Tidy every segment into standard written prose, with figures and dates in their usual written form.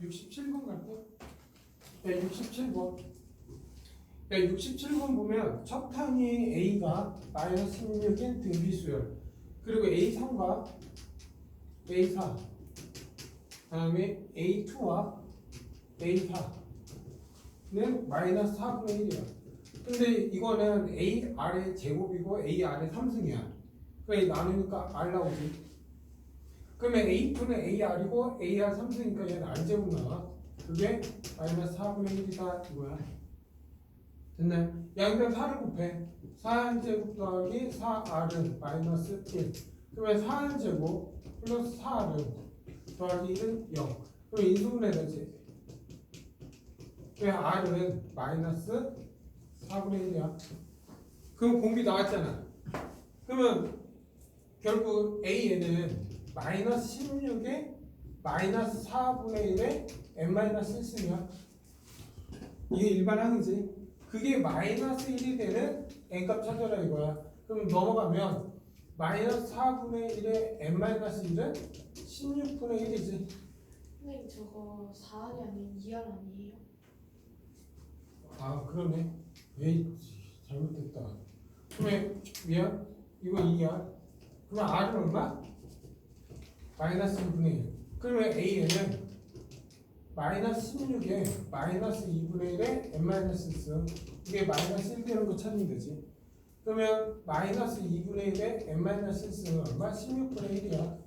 67번 갈게. 네, 67번. 네, 67번 보면 첫 항이 A가 마이너스 16인 등비수열. 그리고 A3과 A4, 다음에 A2와 A4는 마이너스 4분의 1이야. 근데 이거는 A R의 제곱이고 A R의 3승이야. 그래 나누니까 R 나오지. 그러면 A2는 AR이고 AR 3승이니까 얘는 R제곱 나와. 그게 마이너스 4분의 1이다 이거야. 됐나요? 양변 4를 곱해. 4R제곱 더하기 4R은 마이너스 1. 그러면 4R제곱 플러스 4R은 더하기 1은 0. 그럼 인수분해 되지. 그럼 R은 마이너스 4분의 1이야. 그럼 공비 나왔잖아. 그러면 결국 A에는 마이너스 16에 마이너스 4분의 1에 n-1승이야. 이게 일반항이지. 그게 마이너스 1이 되는 n값 찾아라 이거야. 그럼 넘어가면 마이너스 4분의 1에 n-1은 16분의 1이지. 선생님 저거 4알이 아닌 2알 아니에요? 아 그러네. 에이 잘못됐다. 그러면 미안. 이거 2야. 그러면 R은 얼마? 마이너스 2분의 1. 그러면 A에는 마이너스 16에 마이너스 2분의 1에 n-1승. 이게 마이너스 1 되는 거 찾으면 되지. 그러면 마이너스 2분의 1에 n-1승은 얼마? 16분의 1이야.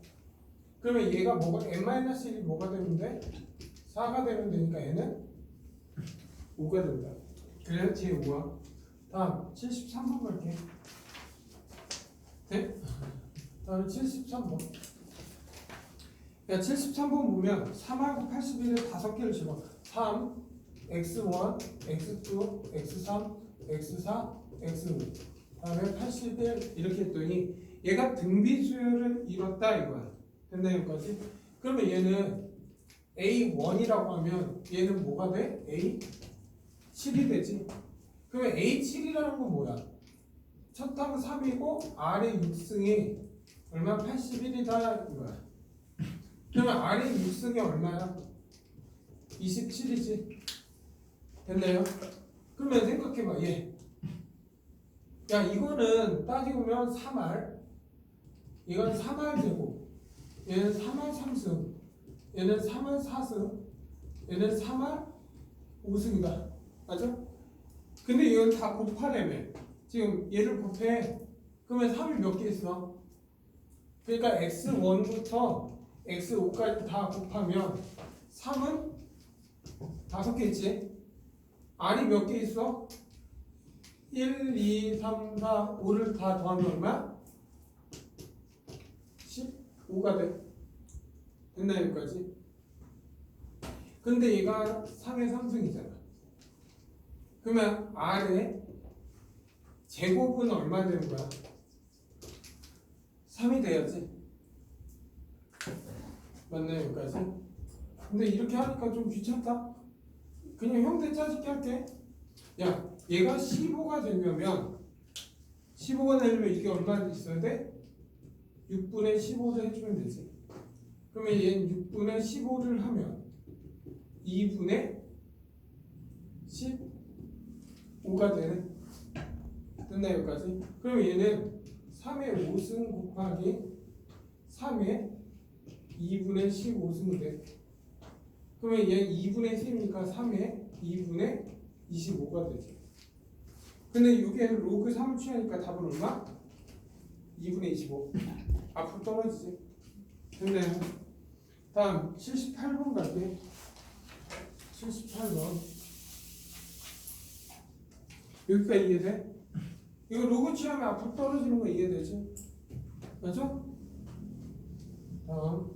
그러면 얘가 뭐가 n-1이 뭐가 되면 돼? 4가 되면 되니까 얘는 5가 된다. 그래서 제 5야. 다음 73번 갈게. 네? 다음 73번. 야, 73번 보면 3하고 81에 5개를 집어. 3, x1, x2, x3, x4, x5. 다음에 81 이렇게 했더니 얘가 등비수열을 이뤘다 이거야. 됐나 여기까지? 그러면 얘는 A1이라고 하면 얘는 뭐가 돼? A7이 되지. 그러면 A7이라는 건 뭐야? 첫 항 3이고 R의 6승이 얼마? 81이다 이거야. 그러면 R의 6승이 얼마야? 27이지. 됐나요? 그러면 생각해봐. 얘. 야 이거는 따지고 보면 3R. 이건 3R 제곱. 얘는 3R 3승. 얘는 3R 4승. 얘는 3R 5승이다. 맞죠? 근데 이건 다 곱하려면 지금 얘를 곱해. 그러면 3이 몇 개 있어? 그러니까 x1부터 x5까지 다 곱하면 3은 5개 있지? R이 몇 개 있어? 1, 2, 3, 4, 5를 다 더하면 얼마? 15가 돼. 됐나 여기까지? 근데 얘가 3의 3승이잖아. 그러면 R의 제곱은 얼마 되는 거야? 3이 돼야지. 맞나요 여기까지? 근데 이렇게 하니까 좀 귀찮다. 그냥 형태 짜집게 할게. 야 얘가 15가 되려면 15가 되려면 이게 얼마 있어야 돼? 6분의 15를 해주면 되지. 그러면 얘는 6분의 15를 하면 2분의 15가 되네. 됐나 여기까지? 그럼 얘는 3의 5승 곱하기 3의 2분의 15승이 돼. 그러면 얘 2분의 10이니까 3의 2분의 25가 되지. 근데 이게 로그 3을 취하니까 답은 얼마? 2분의 25. 앞으로 떨어지지. 됐나요? 다음 78번 갈게. 78번. 여기까지 이해돼? 이거 로그 취하면 앞으로 떨어지는 거 이해되지? 맞죠? 다음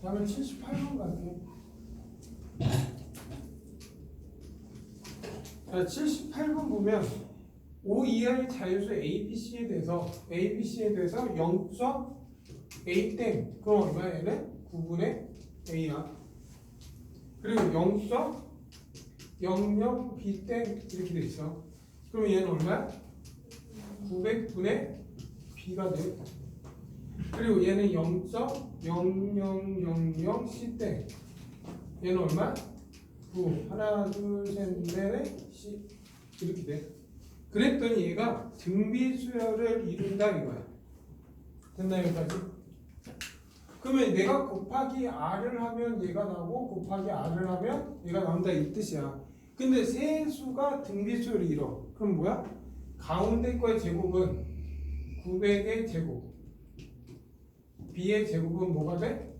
다음에 78번 갈게. 자, 78번 보면 O 이하의 자유수 ABC에 대해서 0.A 땡 그럼 얼마야 얘는? 9분의 A야. 그리고 0.00 B 땡 이렇게 돼 있어. 그럼 얘는 얼마야? 900분의 B가 돼. 그리고 얘는 0.0000C 땡. 얘는 얼마? 9. 하나, 둘, 셋, 넷, 10. 이렇게 돼. 그랬더니 얘가 등비수열을 이룬다 이거야. 됐나 여기까지? 그러면 내가 곱하기 r을 하면 얘가 나오고 곱하기 r을 하면 얘가 나온다 이 뜻이야. 근데 세 수가 등비수열을 이뤄. 그럼 뭐야? 가운데 거의 제곱은 900의 제곱. b의 제곱은 뭐가 돼?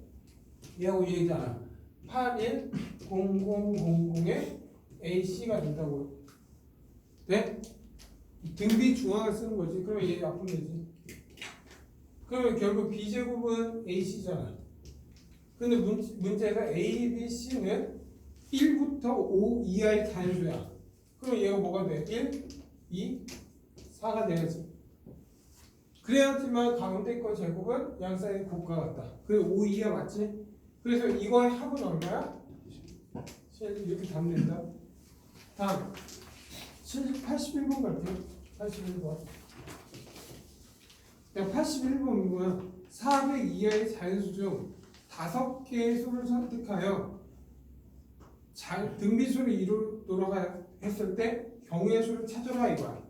얘하고 얘잖아. 810000의 ac가 된다고. 돼? 등비 중앙을 쓰는 거지. 그러면 얘 약분 되지. 그러면 결국 b제곱은 ac잖아. 근데 문제가 a, b, c는 1부터 5 이하의 자연수야. 그럼 얘가 뭐가 돼? 1, 2, 4가 돼야지. 그래야지만 가운데 거 제곱은 양 사이의 곱과 같다. 그리고 5 이하 맞지? 그래서 이거의 합은 얼마야? 이렇게 답 낸다. 다음 81번 갈게요. 81번. 81번은 뭐야? 400 이하의 자연수 중 5개의 수를 선택하여 등비수를 이루도록 했을 때 경우의 수를 찾아라 이거야.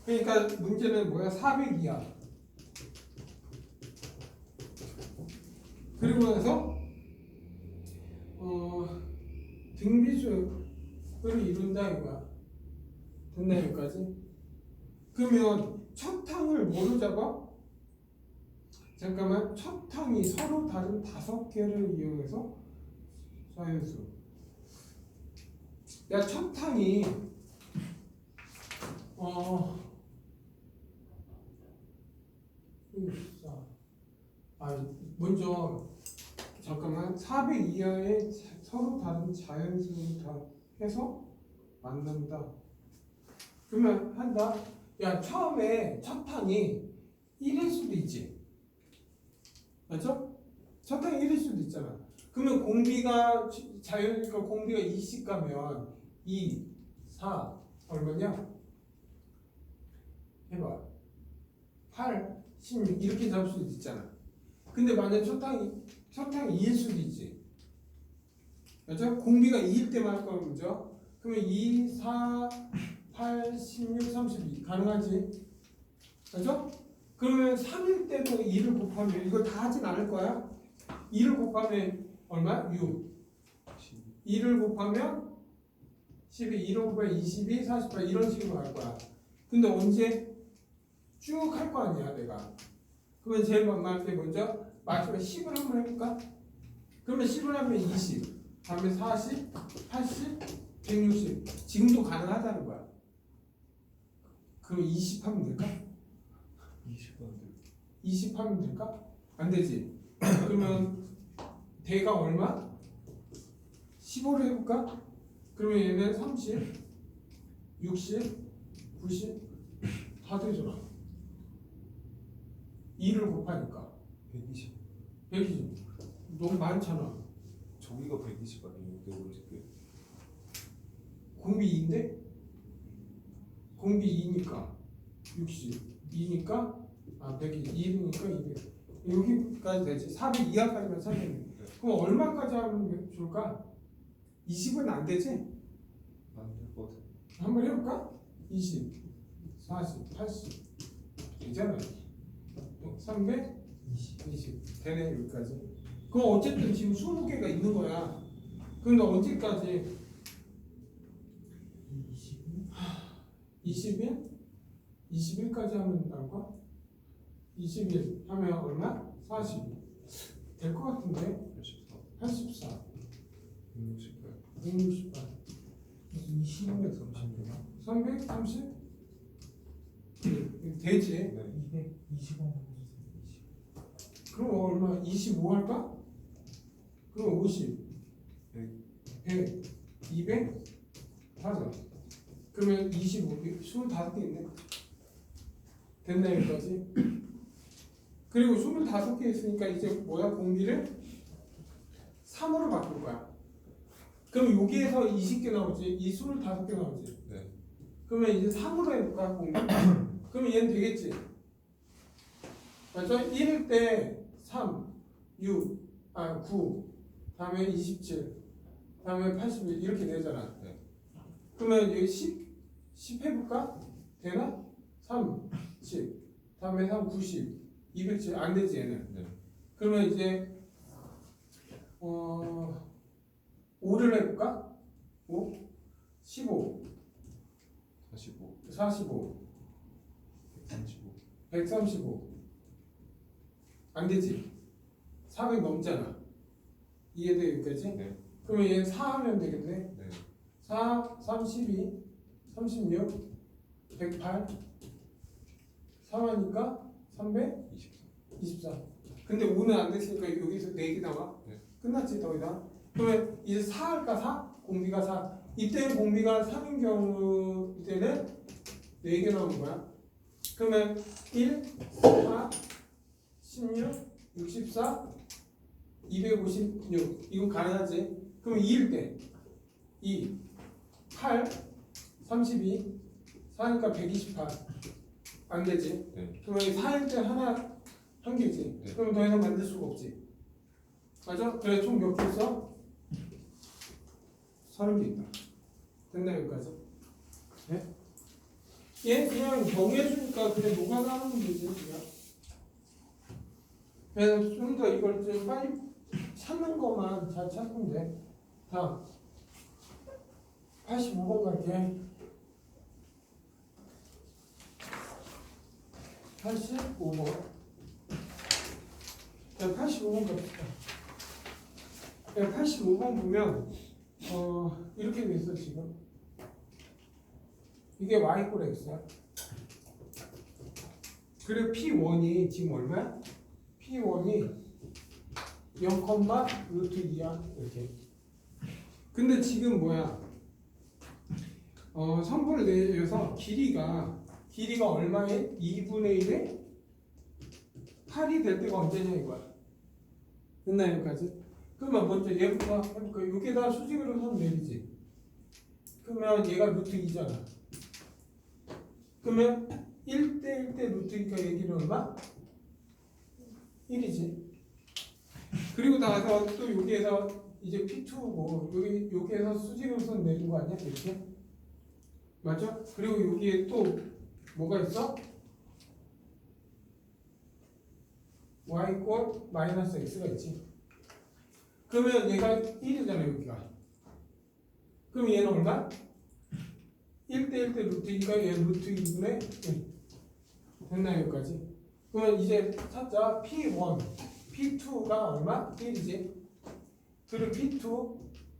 그러니까 문제는 뭐야? 400 이하. 그리고 나서 등비수를 이룬다 이거야. 됐나 여기까지? 그러면 첫 항을 뭐로 잡아? 잠깐만. 첫 항이 서로 다른 5개를 이용해서 자연수. 야, 첫 항이 먼저 잠깐만 400 이하의 서로 다른 자연수를 다 해서 만든다. 그러면 한다. 야, 처음에 첫 항이 1일 수도 있지. 맞죠? 첫 항이 1일 수도 있잖아. 그러면 공비가 자연수니까 공비가 20 가면 2, 4 얼마냐? 해봐. 8, 16 이렇게 잡을 수도 있잖아. 근데 만약 첫 항이 2일 수도 있지. 맞죠? 공비가 2일 때만 할 거면 그죠? 그러면 2, 4, 8, 16, 32 가능하지? 맞죠? 그러면 3일 때도 2를 곱하면 이거 다 하진 않을 거야. 2를 곱하면 얼마? 6. 2를 곱하면 12, 2를 곱하면 22, 48 이런 식으로 할 거야. 근데 언제? 쭉 할 거 아니야 내가. 그러면 제일 만만할 때 먼저 마지막에 10을 한번 해볼까? 그러면 10을 하면 20, 다음에 40, 80, 160 지금도 가능하다는 거야. 그럼 20 하면 될까? 20 하면 될까? 안 되지. 그러면 대가 얼마? 15를 해볼까? 그러면 얘는 30, 60, 90 다 되잖아. 2를 곱하니까 120. 120 너무 많잖아. 저기가 120 아니에요? 내가 공비 2인데? 공비 2니까 60 2니까 120 2니까 200 여기까지 되지. 400 이하까지만 찾으면 돼. 그럼 얼마까지 하면 좋을까? 20은 안 되지? 안될 것 같아. 한번 해볼까? 20 40 80 되잖아. 300 20 되네 여기까지. 그럼 어쨌든 지금 20개가 있는 거야. 그런데 언제까지? 21? 21까지 하면 나올까? 21 하면 얼마? 40 될 것 같은데? 84 168. 168 330? 되지? 네. 220원. 그럼 얼마? 25 할까? 그럼 50 100 200 하자. 그러면 25 25개 있네. 됐나 여기까지? 그리고 25개 있으니까 이제 뭐야? 공비를 3으로 바꿀 거야. 그럼 여기에서 20개 나오지? 이 25개 나오지? 네. 그러면 이제 3으로 해볼까? 공비? 그러면 얘는 되겠지? 맞죠? 1일 때 3, 6, 9, 다음에 27, 다음에 81 이렇게 되잖아. 네. 그러면 여기 10 해볼까? 되나? 3, 10, 다음에 3, 90, 207 안 되지 얘는. 네. 그러면 이제 5를 해볼까? 5, 15, 45, 45, 135. 135 안 되지. 400 넘잖아. 이해돼 여기까지? 네. 그러면 얘 4 하면 되겠네. 네. 4, 32, 36, 108 3하니까 24. 324. 근데 5는 안 됐으니까 여기서 4개 나와. 네. 끝났지 더 이상. 그러면 이제 4 할까 4? 공비가 4. 이때는 공비가 3인 경우 때는 4개 나오는 거야. 그러면 1, 4, 16, 64, 256 이거 가능하지? 그럼 2일 때 2, 8, 32, 4니까 128 안 되지? 네. 그러면 4일 때 하나 한 개지? 네. 그럼 더 이상 만들 수가 없지. 맞아? 그래 총 몇 개 있어? 30개 있다. 됐나 여기까지? 네? 얘 그냥 정해주니까 그냥 노가다 하면 되지 그냥. 그래서 좀 더 이걸 좀 빨리 찾는 것만 잘 찾으면 돼. 다음 85번 갈게. 85번. 자, 85번 갑시다. 85번 보면 이렇게 돼 있어 지금. 이게 y = x야. 그리고 P1이 지금 얼마야? P1이 0,√2야 이렇게. 근데 지금 뭐야? 선분을 내려서 길이가 얼마에? 2분의 1에 8이 될 때가 언제냐 이거야. 됐나 여기까지? 그러면 먼저 얘부터 해볼까? 여기에다 수직으로 선 내리지. 그러면 얘가 √2잖아. 그러면 1대 1대 √2니까 얘기는 얼마? 1이지. 그리고 나서 또 여기에서 이제 P2고 여기에서 수직으로 선 내린 거 아니야? 이렇게? 맞죠? 그리고 여기에 또 뭐가 있어? y = x가 있지. 그러면 얘가 1이잖아 여기가. 그럼 얘는 얼마? 1대 1대 √2니까 얘 √2분의 1. 됐나 여기까지? 그러면 이제 찾자. P1, P2가 얼마? 1이지. 그리고 P2,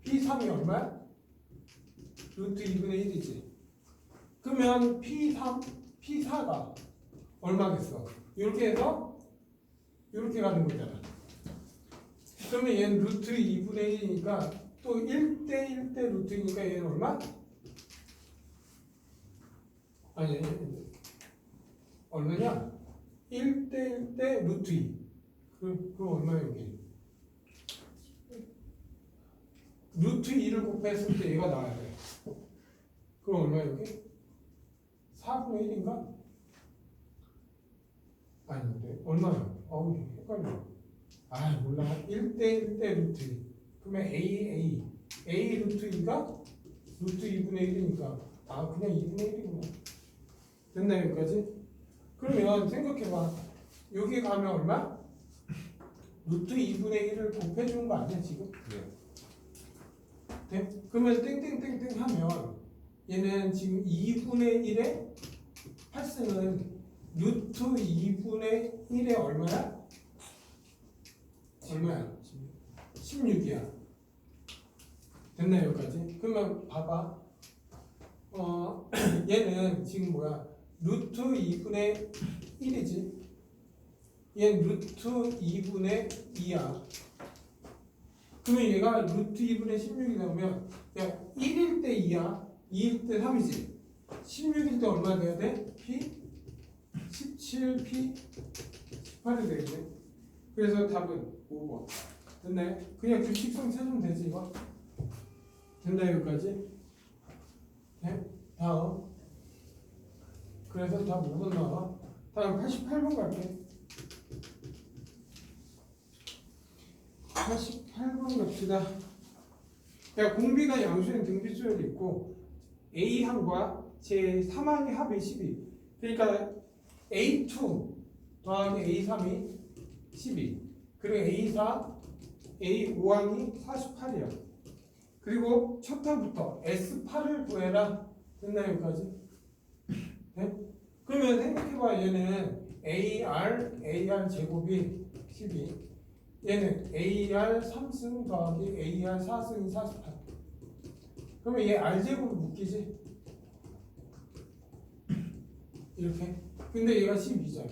P3이 얼마? √2분의 1이지. 그러면 P3, P4가 얼마겠어? 이렇게 해서 이렇게 가는 거잖아. 그러면 얘는 √2분의 1이니까 또 1대 1대 √2니까 얘는 얼마? 아니 얼마냐? 1대 1대 √2. 그럼 얼마야 여기? √2를 곱했을 때 얘가 나와야 돼. 그럼 얼마야 여기? 4분의 1인가? 아닌데 얼마야? 어우 헷갈려. 아 몰라. 1대 1대 √2. 그러면 A √2가 √2분의 1이니까 그냥 2분의 1이구나. 됐나 여기까지? 그러면 생각해봐. 여기 가면 얼마? √2분의 1을 곱해주는 거 아니야 지금? 네. 돼? 그러면 땡땡땡땡 하면 얘는 지금 2분의 1에 8승은 √2분의 1에 얼마야? 얼마야? 16이야. 됐나 여기까지? 그러면 봐봐. 얘는 지금 뭐야? √2분의 1이지. 얘는 √2분의 2야. 그러면 얘가 √2분의 16이 나오면 야 1일 때 2야. 2일 때 3이지. 16일 때 얼마 돼야 돼? P? 17, P? 18이 되겠네. 그래서 답은 5번. 됐나요? 그냥 규칙성 찾으면 되지 이거. 됐나요 여기까지? 네? 다음. 그래서 답 5번 나와. 다음 88번 갈게. 48번 갑시다. 야, 공비가 양수인 등비수열이 있고 A항과 제3항의 합이 12. 그러니까 A2 더하기 A3이 12. 그리고 A4, A5항이 48이야. 그리고 첫 항부터 S8을 구해라. 됐나 여기까지? 네? 그러면 생각해봐. 얘는 AR 제곱이 12. 얘는 AR 3승 더하기 AR 4승이 48. 그러면 얘 R제곱을 묶이지? 이렇게. 근데 얘가 12잖아.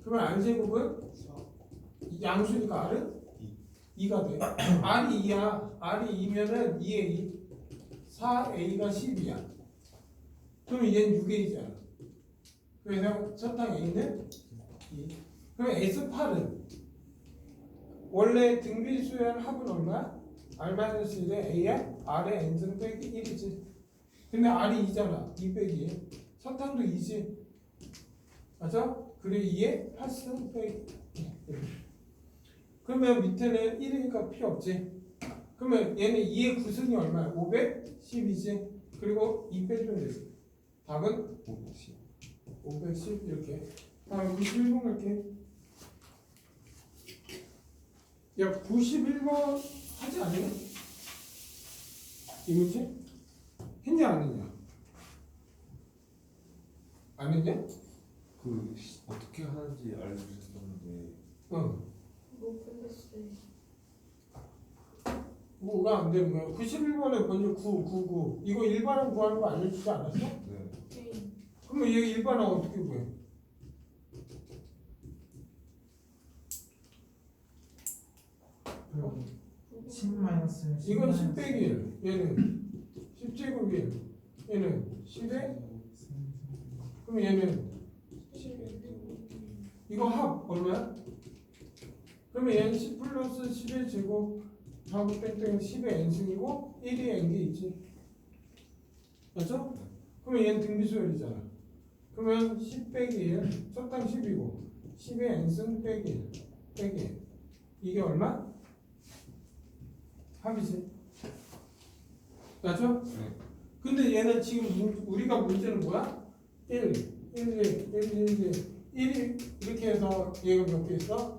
그러면 R제곱은 양수니까 R은 2가 돼. R이 2야. R이 2면은 2에 2. 4A가 10이야. 그러면 얘는 6A잖아. 그래서 첫항 A는 2. 그럼 S8은 원래 등비수열 합은 얼마야? R-1에 A에 R의 N승 빼기 1이지. 근데 R이 2잖아. 2 빼기 1. 첫항도 2지. 맞아? 그리고 2에 8승 빼기 1. 그러면 밑에는 1이니까 필요 없지. 그러면 얘는 2의 9승이 얼마야? 512지. 그리고 2 빼주면 되지. 답은 510. 510 이렇게. 다음 91번 갈게. 야, 91번 하지 않니? 이 문제? 했냐 안 했냐? 안 했냐? 그 어떻게 하는지 알려주셨었는데 응. 못 풀렸어요. 뭐가 안 되는 거야? 91번에 먼저 9 이거 일반항 구하는 거 알려주지 않았어? 네. 네. 그러면 얘 일반항 어떻게 구해? 그리고 10 마이너스 이건 10 빼기 1, 얘는 10제곱 1, 얘는 10에 그럼 얘는 이거 합 얼마야? 그러면 얘는 10 플러스 10의 제곱 하고 땡땡 10의 n승이고 1이 n개 있지. 맞죠? 그러면 얘는 등비수열이잖아. 그러면 10 빼기 1, 첫항 10이고 10의 n승 빼기 1 빼기 1. 이게 얼마? 합이지. 맞죠? 네. 근데 얘는 지금 우리가 문제는 뭐야? 1, 1 이렇게 해서 얘가 몇 개 있어?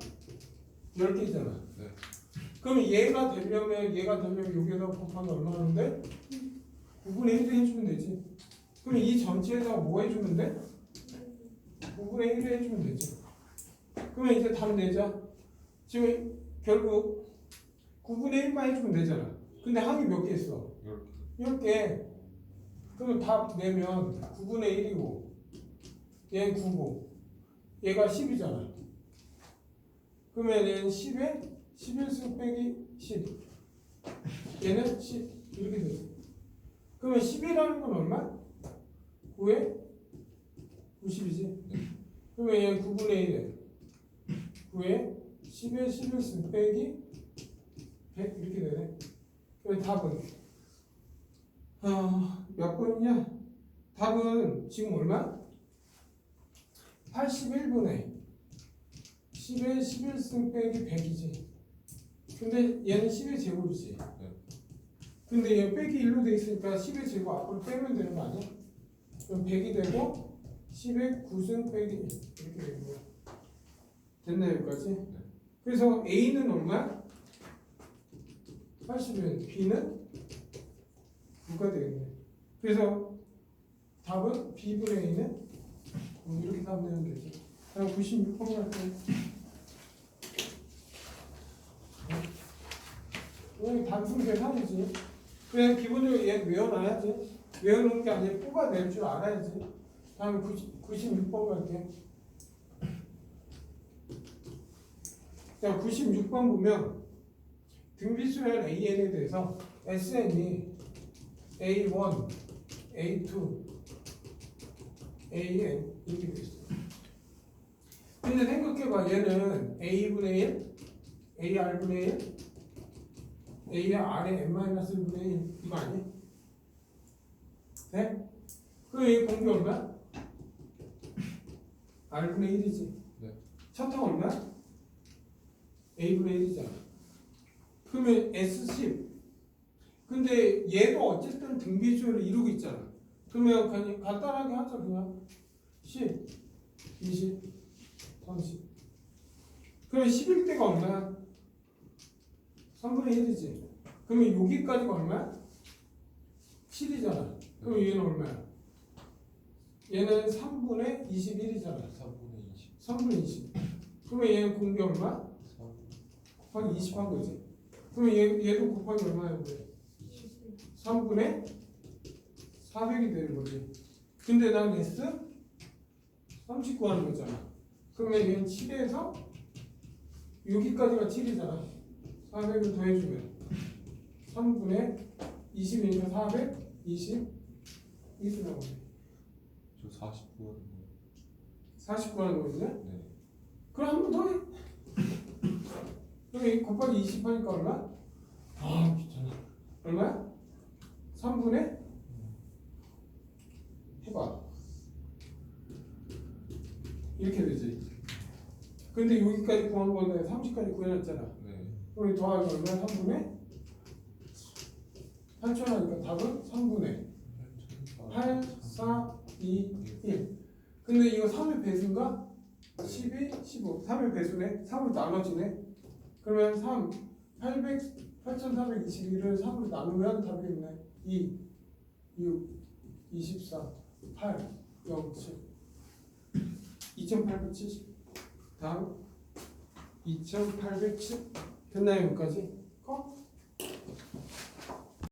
10개잖아. 네. 그러면 얘가 되려면 여기에다 곱하면 얼마 하는데? 9분의 1을 해주면 되지. 그럼 이 전체에다가 뭐 해주면 돼? 9분의 1을 해주면 되지. 그러면 이제 답 내자. 지금 결국 9분의 1만 해주면 되잖아. 근데 항이 몇 개 있어? 10개. 그러면 답 내면 9분의 1이고 얘는 9고 얘가 10이잖아. 그러면 얘는 10에 11승 빼기 10. 얘는 10 이렇게 되지. 그러면 10이라는 건 얼마? 9에 90이지. 그러면 얘는 9분의 1에 9에 10에 11승 빼기 100 이렇게 되네. 그럼 답은 몇 번이냐? 답은 지금 얼마? 81분의 10에 11승 빼기 100이지. 근데 얘는 10의 제곱이지. 네. 근데 얘 빼기 1로 돼 있으니까 10의 제곱 앞으로 빼면 되는 거 아니야? 그럼 100이 되고 10의 9승 빼기 1 이렇게 되는 거야. 됐나 여기까지? 네. 그래서 A는 얼마야? 80은 B는 9가 되겠네. 그래서 답은 B분의 A는 이렇게 답 내면 되지. 다음 96번 갈게요. 이건 단순 계산이지. 그냥 기본적으로 얘 외워놔야지. 외우는 게 아니라 뽑아낼 줄 알아야지. 다음 96번 갈게요. 자, 96번 보면 등비수열 AN에 대해서 SN이 A1, A2, AN 이렇게 돼 있어. 근데 생각해봐. 얘는 A분의 1, AR분의 1, A의 R의 N-1분의 1 이거 아니야? 네? 그럼 얘 공비 얼마야? R분의 1이지. 네. 첫 항 얼마야? A분의 1이잖아. 그러면 S10. 근데 얘도 어쨌든 등비수를 이루고 있잖아. 그러면 그냥 간단하게 하자. 그냥 10, 20, 30. 그럼 11대가 얼마야? 3분의 1이지. 그러면 여기까지가 얼마야? 7이잖아. 그럼 얘는 얼마야? 얘는 3분의 21이잖아. 3분의 20. 3분의 20. 그러면 얘는 공개 얼마? 3. 곱하기 20 한 거지. 그러면 얘도 곱하기 얼마야? 그래? 3분의 400이 되는 거지. 근데 난 S 39 하는 거잖아. 그러면 얘는 7에서 여기까지가 7이잖아. 400을 더해주면 3분의 20이니까 420 이렇게 나오네. 저 49 하는 거. 49 하는 거지? 네. 그럼 한 번 더 해. 그럼 이 곱하기 20 하니까 얼마? 아 귀찮아. 얼마야? 3분의 해봐. 이렇게 되지. 근데 여기까지 구한 건데 30까지 구해놨잖아. 네. 그럼 더하기 얼마야? 3분의 8천 하니까 답은 3분의 8, 4, 2, 1. 근데 이거 3의 배수인가? 12, 15. 3의 배수네. 3으로 나눠지네. 그러면 3, 8,421을 3으로 나누면 답이 있네. 2, 6, 24, 8, 0, 7. 2870. 다음 2870. 됐나요? 여기까지? 거?